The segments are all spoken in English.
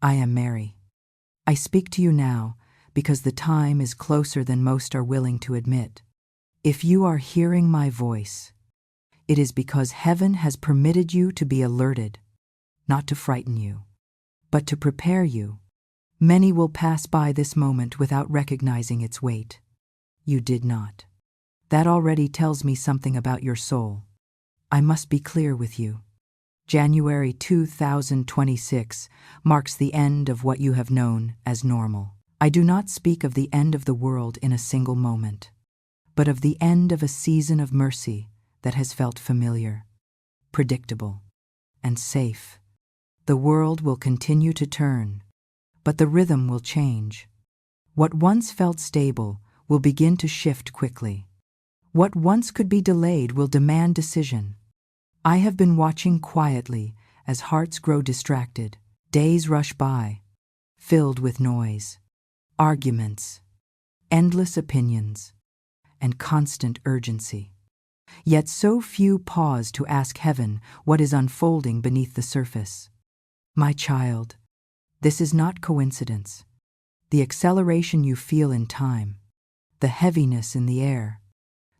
I am Mary. I speak to you now because the time is closer than most are willing to admit. If you are hearing my voice, it is because heaven has permitted you to be alerted, not to frighten you, but to prepare you. Many will pass by this moment without recognizing its weight. You did not. That already tells me something about your soul. I must be clear with you. January 2026 marks the end of what you have known as normal. I do not speak of the end of the world in a single moment, but of the end of a season of mercy that has felt familiar, predictable, and safe. The world will continue to turn, but the rhythm will change. What once felt stable will begin to shift quickly. What once could be delayed will demand decision. I have been watching quietly as hearts grow distracted. Days rush by, filled with noise, arguments, endless opinions, and constant urgency. Yet so few pause to ask heaven what is unfolding beneath the surface. My child, this is not coincidence. The acceleration you feel in time, the heaviness in the air,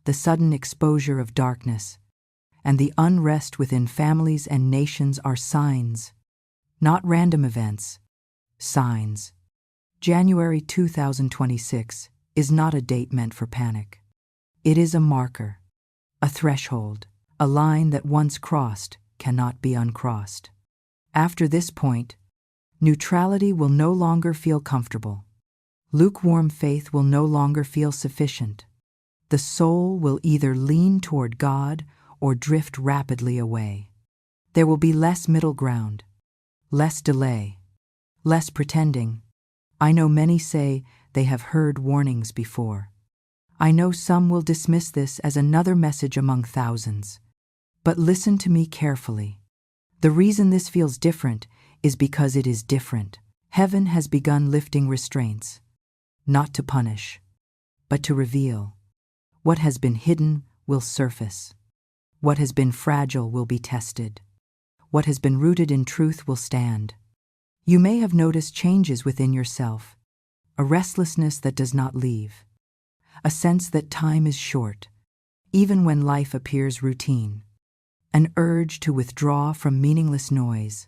the sudden exposure of darkness, and the unrest within families and nations are signs, not random events, signs. January 2026 is not a date meant for panic. It is a marker, a threshold, a line that once crossed cannot be uncrossed. After this point, neutrality will no longer feel comfortable. Lukewarm faith will no longer feel sufficient. The soul will either lean toward God or drift rapidly away. There will be less middle ground, less delay, less pretending. I know many say they have heard warnings before. I know some will dismiss this as another message among thousands. But listen to me carefully. The reason this feels different is because it is different. Heaven has begun lifting restraints, not to punish, but to reveal. What has been hidden will surface. What has been fragile will be tested. What has been rooted in truth will stand. You may have noticed changes within yourself, a restlessness that does not leave, a sense that time is short, even when life appears routine, an urge to withdraw from meaningless noise,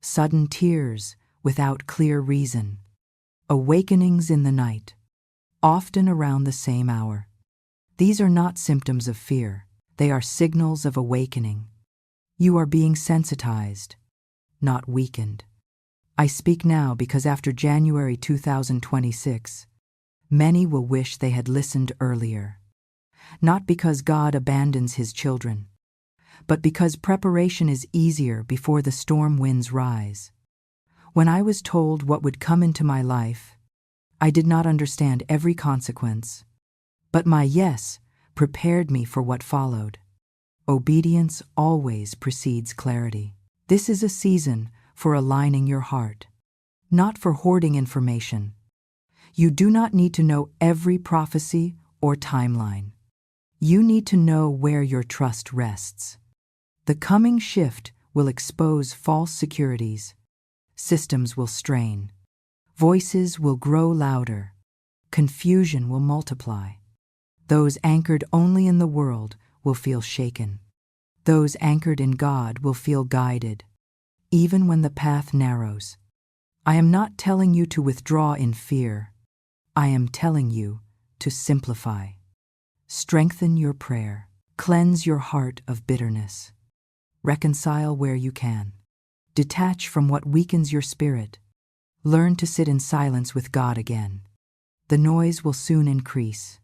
sudden tears without clear reason, awakenings in the night, often around the same hour. These are not symptoms of fear. They are signals of awakening. You are being sensitized, not weakened. I speak now because after January 2026, many will wish they had listened earlier. Not because God abandons his children, but because preparation is easier before the storm winds rise. When I was told what would come into my life, I did not understand every consequence, but my yes prepared me for what followed. Obedience always precedes clarity. This is a season for aligning your heart, not for hoarding information. You do not need to know every prophecy or timeline. You need to know where your trust rests. The coming shift will expose false securities. Systems will strain. Voices will grow louder. Confusion will multiply. Those anchored only in the world will feel shaken. Those anchored in God will feel guided, even when the path narrows. I am not telling you to withdraw in fear. I am telling you to simplify. Strengthen your prayer. Cleanse your heart of bitterness. Reconcile where you can. Detach from what weakens your spirit. Learn to sit in silence with God again. The noise will soon increase.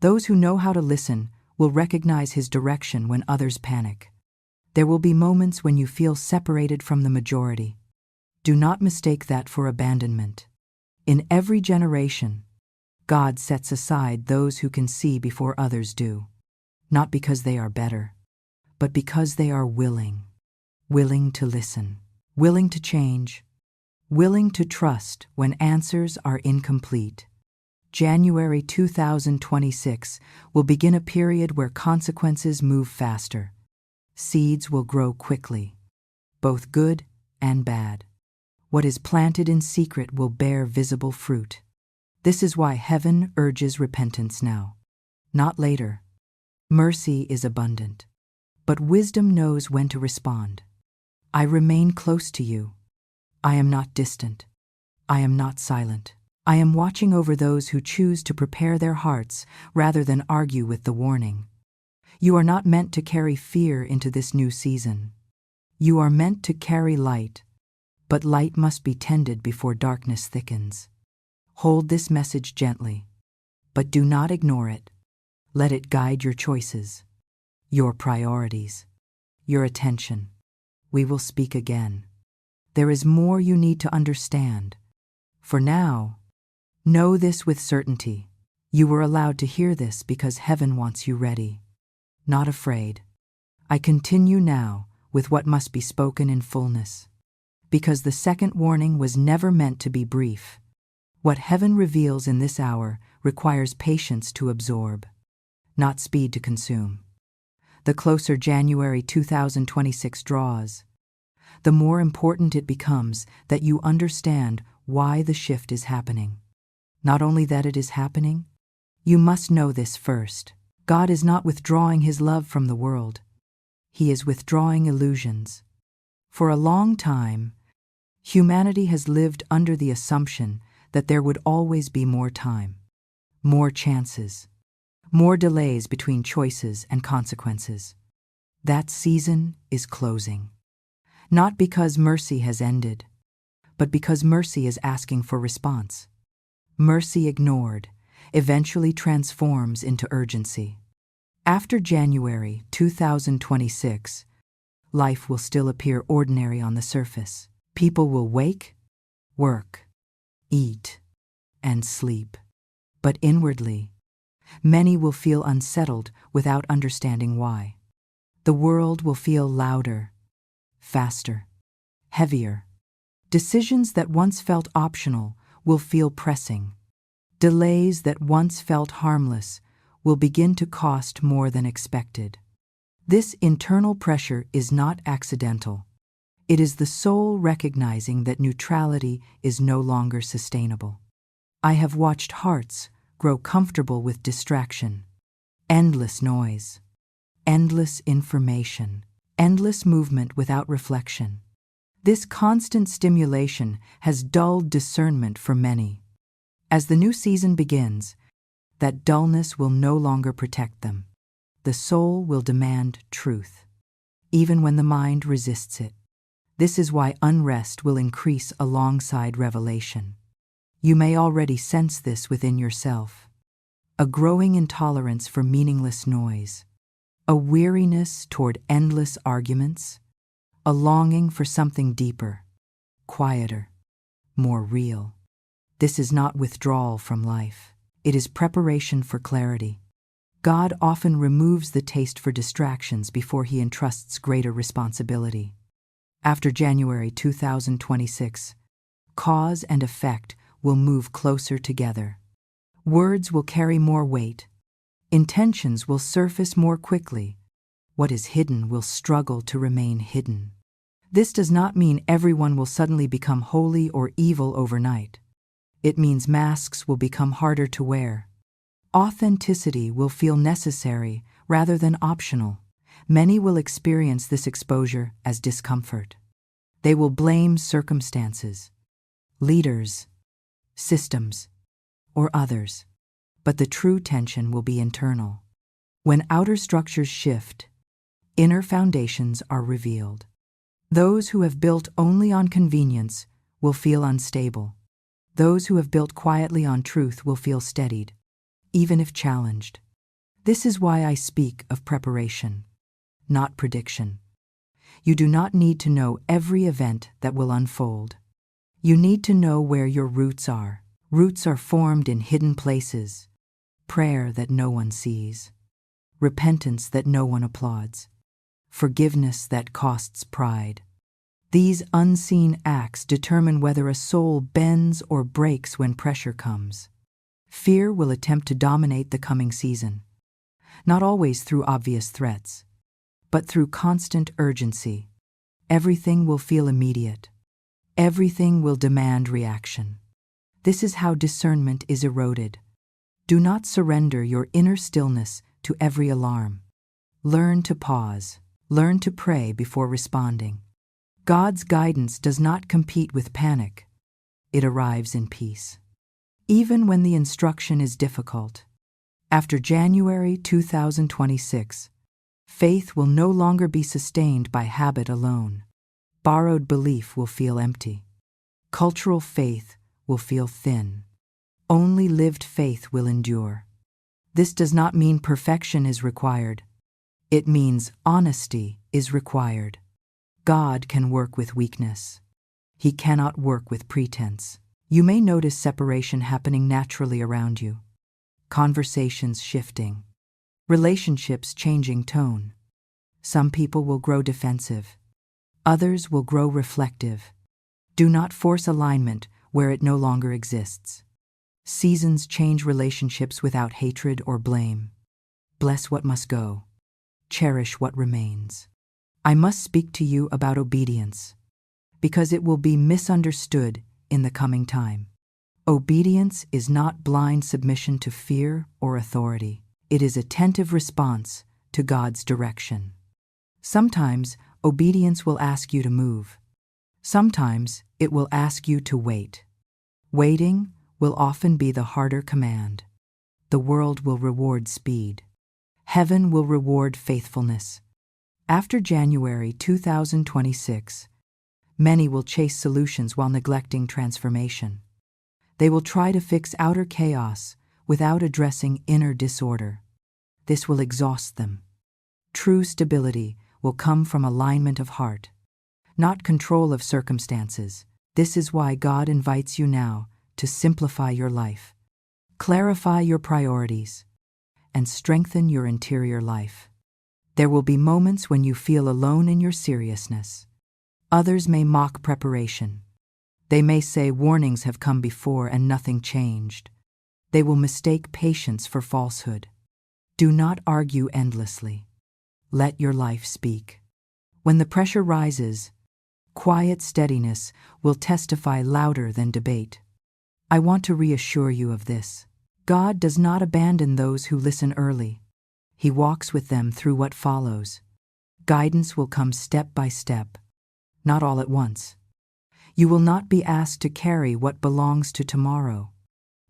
Those who know how to listen will recognize his direction when others panic. There will be moments when you feel separated from the majority. Do not mistake that for abandonment. In every generation, God sets aside those who can see before others do, not because they are better, but because they are willing to listen, willing to change, willing to trust when answers are incomplete. January 2026 will begin a period where consequences move faster. Seeds will grow quickly, both good and bad. What is planted in secret will bear visible fruit. This is why heaven urges repentance now, not later. Mercy is abundant, but wisdom knows when to respond. I remain close to you. I am not distant. I am not silent. I am watching over those who choose to prepare their hearts rather than argue with the warning. You are not meant to carry fear into this new season. You are meant to carry light, but light must be tended before darkness thickens. Hold this message gently, but do not ignore it. Let it guide your choices, your priorities, your attention. We will speak again. There is more you need to understand. For now, know this with certainty. You were allowed to hear this because heaven wants you ready, not afraid. I continue now with what must be spoken in fullness, because the second warning was never meant to be brief. What heaven reveals in this hour requires patience to absorb, not speed to consume. The closer January 2026 draws, the more important it becomes that you understand why the shift is happening. Not only that it is happening, you must know this first. God is not withdrawing his love from the world. He is withdrawing illusions. For a long time, humanity has lived under the assumption that there would always be more time, more chances, more delays between choices and consequences. That season is closing. Not because mercy has ended, but because mercy is asking for response. Mercy ignored eventually transforms into urgency. After January 2026, life will still appear ordinary on the surface. People will wake, work, eat, and sleep. But inwardly, many will feel unsettled without understanding why. The world will feel louder, faster, heavier. Decisions that once felt optional will feel pressing. Delays that once felt harmless will begin to cost more than expected. This internal pressure is not accidental. It is the soul recognizing that neutrality is no longer sustainable. I have watched hearts grow comfortable with distraction, endless noise, endless information, endless movement without reflection. This constant stimulation has dulled discernment for many. As the new season begins, that dullness will no longer protect them. The soul will demand truth, even when the mind resists it. This is why unrest will increase alongside revelation. You may already sense this within yourself. A growing intolerance for meaningless noise, a weariness toward endless arguments, a longing for something deeper, quieter, more real. This is not withdrawal from life. It is preparation for clarity. God often removes the taste for distractions before he entrusts greater responsibility. After January 2026, cause and effect will move closer together. Words will carry more weight. Intentions will surface more quickly. What is hidden will struggle to remain hidden. This does not mean everyone will suddenly become holy or evil overnight. It means masks will become harder to wear. Authenticity will feel necessary rather than optional. Many will experience this exposure as discomfort. They will blame circumstances, leaders, systems, or others. But the true tension will be internal. When outer structures shift, inner foundations are revealed. Those who have built only on convenience will feel unstable. Those who have built quietly on truth will feel steadied, even if challenged. This is why I speak of preparation, not prediction. You do not need to know every event that will unfold. You need to know where your roots are. Roots are formed in hidden places, prayer that no one sees, repentance that no one applauds, forgiveness that costs pride. These unseen acts determine whether a soul bends or breaks when pressure comes. Fear will attempt to dominate the coming season, not always through obvious threats, but through constant urgency. Everything will feel immediate. Everything will demand reaction. This is how discernment is eroded. Do not surrender your inner stillness to every alarm. Learn to pause. Learn to pray before responding. God's guidance does not compete with panic. It arrives in peace. Even when the instruction is difficult. After January 2026, faith will no longer be sustained by habit alone. Borrowed belief will feel empty. Cultural faith will feel thin. Only lived faith will endure. This does not mean perfection is required. It means honesty is required. God can work with weakness. He cannot work with pretense. You may notice separation happening naturally around you. Conversations shifting. Relationships changing tone. Some people will grow defensive. Others will grow reflective. Do not force alignment where it no longer exists. Seasons change relationships without hatred or blame. Bless what must go. Cherish what remains. I must speak to you about obedience, because it will be misunderstood in the coming time. Obedience is not blind submission to fear or authority. It is attentive response to God's direction. Sometimes obedience will ask you to move. Sometimes it will ask you to wait. Waiting will often be the harder command. The world will reward speed. Heaven will reward faithfulness. After January 2026, many will chase solutions while neglecting transformation. They will try to fix outer chaos without addressing inner disorder. This will exhaust them. True stability will come from alignment of heart, not control of circumstances. This is why God invites you now to simplify your life, clarify your priorities, and strengthen your interior life. There will be moments when you feel alone in your seriousness. Others may mock preparation. They may say warnings have come before and nothing changed. They will mistake patience for falsehood. Do not argue endlessly. Let your life speak. When the pressure rises, quiet steadiness will testify louder than debate. I want to reassure you of this. God does not abandon those who listen early. He walks with them through what follows. Guidance will come step by step, not all at once. You will not be asked to carry what belongs to tomorrow.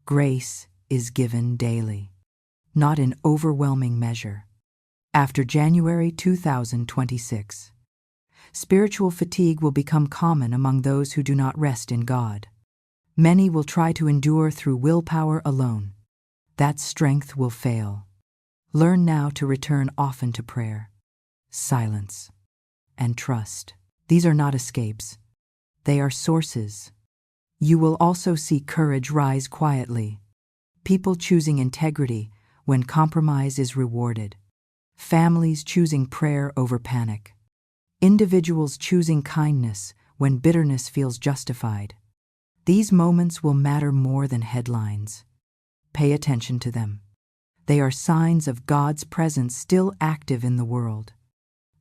Grace is given daily, not in overwhelming measure. After January 2026, spiritual fatigue will become common among those who do not rest in God. Many will try to endure through willpower alone. That strength will fail. Learn now to return often to prayer, silence, and trust. These are not escapes. They are sources. You will also see courage rise quietly. People choosing integrity when compromise is rewarded. Families choosing prayer over panic. Individuals choosing kindness when bitterness feels justified. These moments will matter more than headlines. Pay attention to them. They are signs of God's presence still active in the world.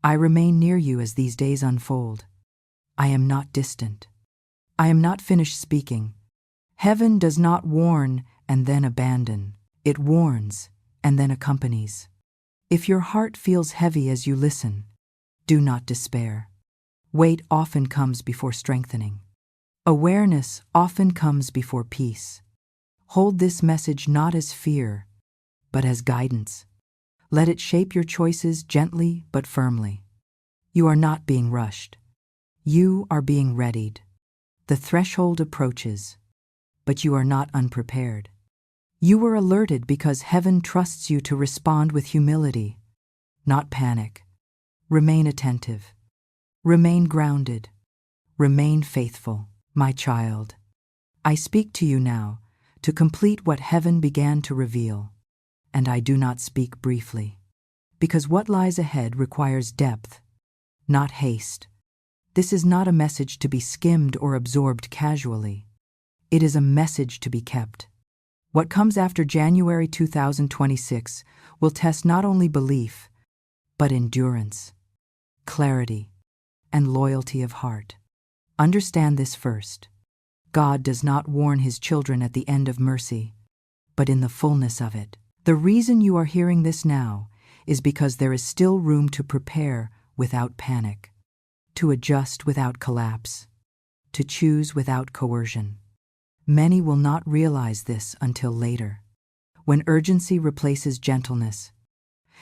I remain near you as these days unfold. I am not distant. I am not finished speaking. Heaven does not warn and then abandon. It warns and then accompanies. If your heart feels heavy as you listen, do not despair. Weight often comes before strengthening. Awareness often comes before peace. Hold this message not as fear, but as guidance. Let it shape your choices gently but firmly. You are not being rushed. You are being readied. The threshold approaches, but you are not unprepared. You were alerted because heaven trusts you to respond with humility, not panic. Remain attentive. Remain grounded. Remain faithful, my child. I speak to you now to complete what heaven began to reveal, and I do not speak briefly, because what lies ahead requires depth, not haste. This is not a message to be skimmed or absorbed casually. It is a message to be kept. What comes after January 2026 will test not only belief, but endurance, clarity, and loyalty of heart. Understand this first. God does not warn his children at the end of mercy, but in the fullness of it. The reason you are hearing this now is because there is still room to prepare without panic, to adjust without collapse, to choose without coercion. Many will not realize this until later. When urgency replaces gentleness,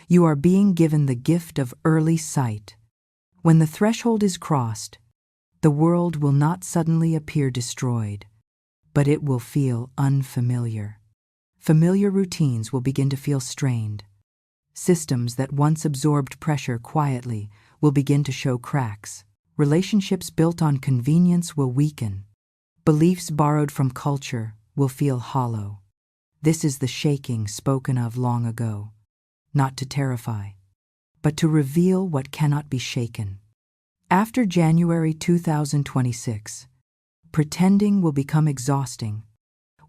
you are being given the gift of early sight. When the threshold is crossed, the world will not suddenly appear destroyed, but it will feel unfamiliar. Familiar routines will begin to feel strained. Systems that once absorbed pressure quietly will begin to show cracks. Relationships built on convenience will weaken. Beliefs borrowed from culture will feel hollow. This is the shaking spoken of long ago, not to terrify, but to reveal what cannot be shaken. After January 2026, pretending will become exhausting.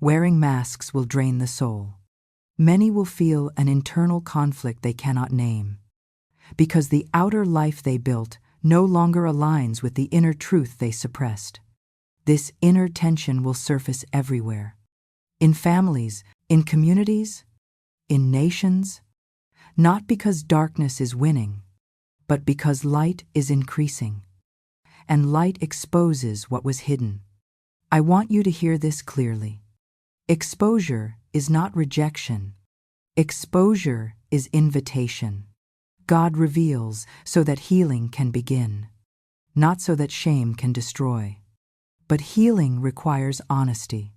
Wearing masks will drain the soul. Many will feel an internal conflict they cannot name, because the outer life they built no longer aligns with the inner truth they suppressed. This inner tension will surface everywhere. In families, in communities, in nations, not because darkness is winning, but because light is increasing. And light exposes what was hidden. I want you to hear this clearly. Exposure is not rejection. Exposure is invitation. God reveals so that healing can begin, not so that shame can destroy. But healing requires honesty.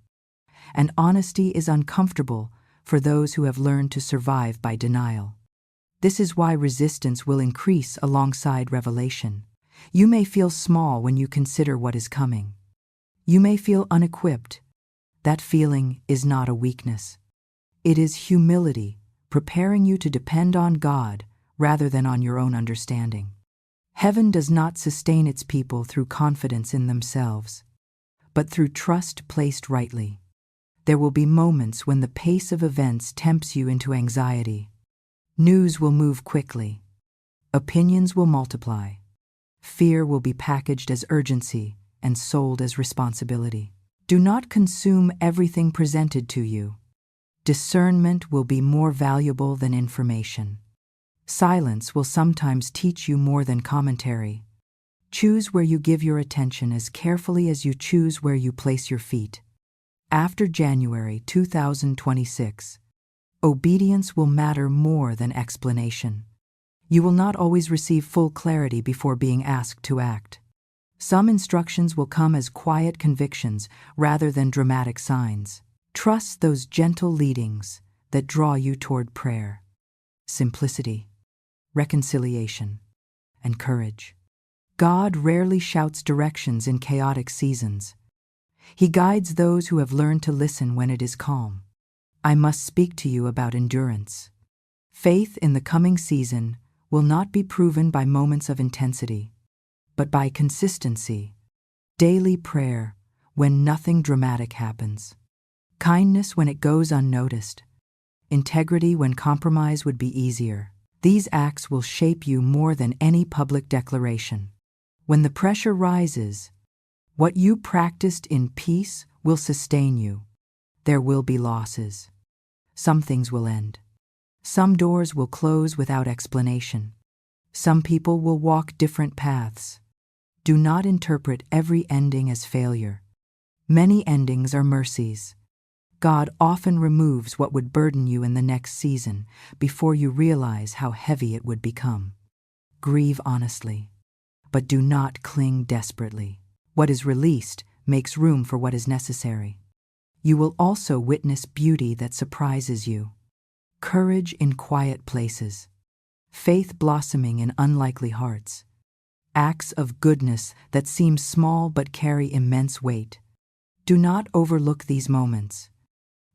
And honesty is uncomfortable for those who have learned to survive by denial. This is why resistance will increase alongside revelation. You may feel small when you consider what is coming. You may feel unequipped. That feeling is not a weakness. It is humility, preparing you to depend on God rather than on your own understanding. Heaven does not sustain its people through confidence in themselves, but through trust placed rightly. There will be moments when the pace of events tempts you into anxiety. News will move quickly. Opinions will multiply. Fear will be packaged as urgency and sold as responsibility. Do not consume everything presented to you. Discernment will be more valuable than information. Silence will sometimes teach you more than commentary. Choose where you give your attention as carefully as you choose where you place your feet. After January 2026, obedience will matter more than explanation. You will not always receive full clarity before being asked to act. Some instructions will come as quiet convictions rather than dramatic signs. Trust those gentle leadings that draw you toward prayer, simplicity, reconciliation, and courage. God rarely shouts directions in chaotic seasons. He guides those who have learned to listen when it is calm. I must speak to you about endurance. Faith in the coming season will not be proven by moments of intensity, but by consistency, daily prayer when nothing dramatic happens, kindness when it goes unnoticed, integrity when compromise would be easier. These acts will shape you more than any public declaration. When the pressure rises, what you practiced in peace will sustain you. There will be losses. Some things will end. Some doors will close without explanation. Some people will walk different paths. Do not interpret every ending as failure. Many endings are mercies. God often removes what would burden you in the next season before you realize how heavy it would become. Grieve honestly, but do not cling desperately. What is released makes room for what is necessary. You will also witness beauty that surprises you, courage in quiet places, faith blossoming in unlikely hearts, acts of goodness that seem small but carry immense weight. Do not overlook these moments.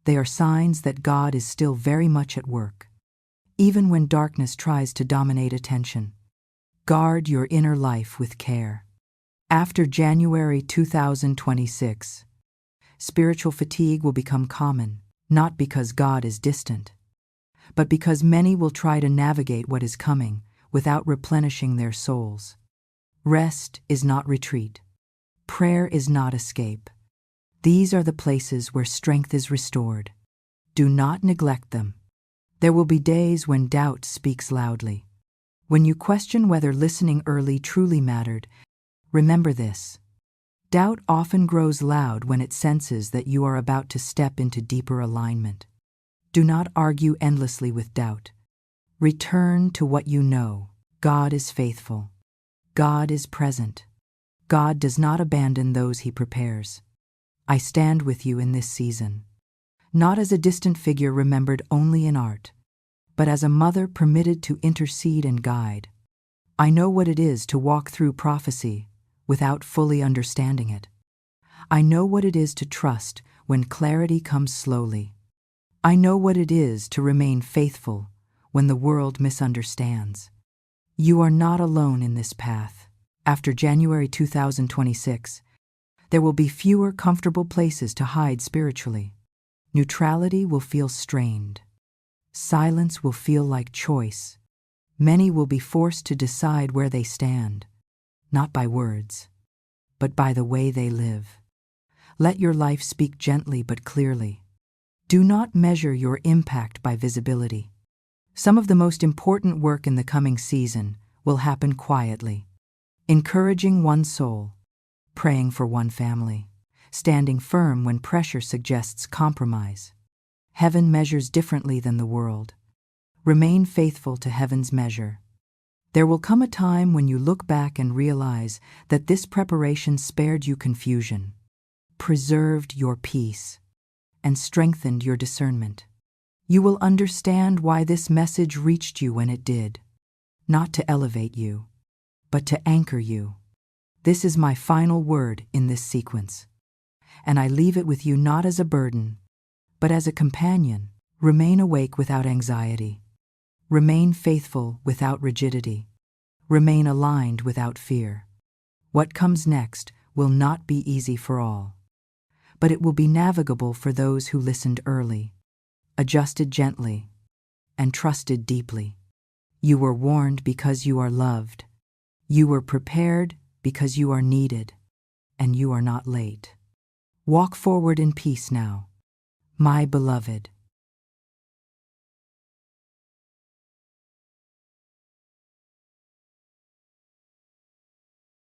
They are signs that God is still very much at work, even when darkness tries to dominate attention. Guard your inner life with care. After January 2026, spiritual fatigue will become common, not because God is distant, but because many will try to navigate what is coming without replenishing their souls. Rest is not retreat. Prayer is not escape. These are the places where strength is restored. Do not neglect them. There will be days when doubt speaks loudly. When you question whether listening early truly mattered, remember this. Doubt often grows loud when it senses that you are about to step into deeper alignment. Do not argue endlessly with doubt. Return to what you know. God is faithful. God is present. God does not abandon those He prepares. I stand with you in this season, not as a distant figure remembered only in art, but as a mother permitted to intercede and guide. I know what it is to walk through prophecy without fully understanding it. I know what it is to trust when clarity comes slowly. I know what it is to remain faithful when the world misunderstands. You are not alone in this path. After January 2026, there will be fewer comfortable places to hide spiritually. Neutrality will feel strained. Silence will feel like choice. Many will be forced to decide where they stand, not by words, but by the way they live. Let your life speak gently but clearly. Do not measure your impact by visibility. Some of the most important work in the coming season will happen quietly. Encouraging one soul, praying for one family, standing firm when pressure suggests compromise. Heaven measures differently than the world. Remain faithful to heaven's measure. There will come a time when you look back and realize that this preparation spared you confusion, preserved your peace, and strengthened your discernment. You will understand why this message reached you when it did, not to elevate you, but to anchor you. This is my final word in this sequence, and I leave it with you not as a burden, but as a companion. Remain awake without anxiety. Remain faithful without rigidity. Remain aligned without fear. What comes next will not be easy for all, but it will be navigable for those who listened early, adjusted gently, and trusted deeply. You were warned because you are loved. You were prepared because you are needed, and you are not late. Walk forward in peace now, my beloved.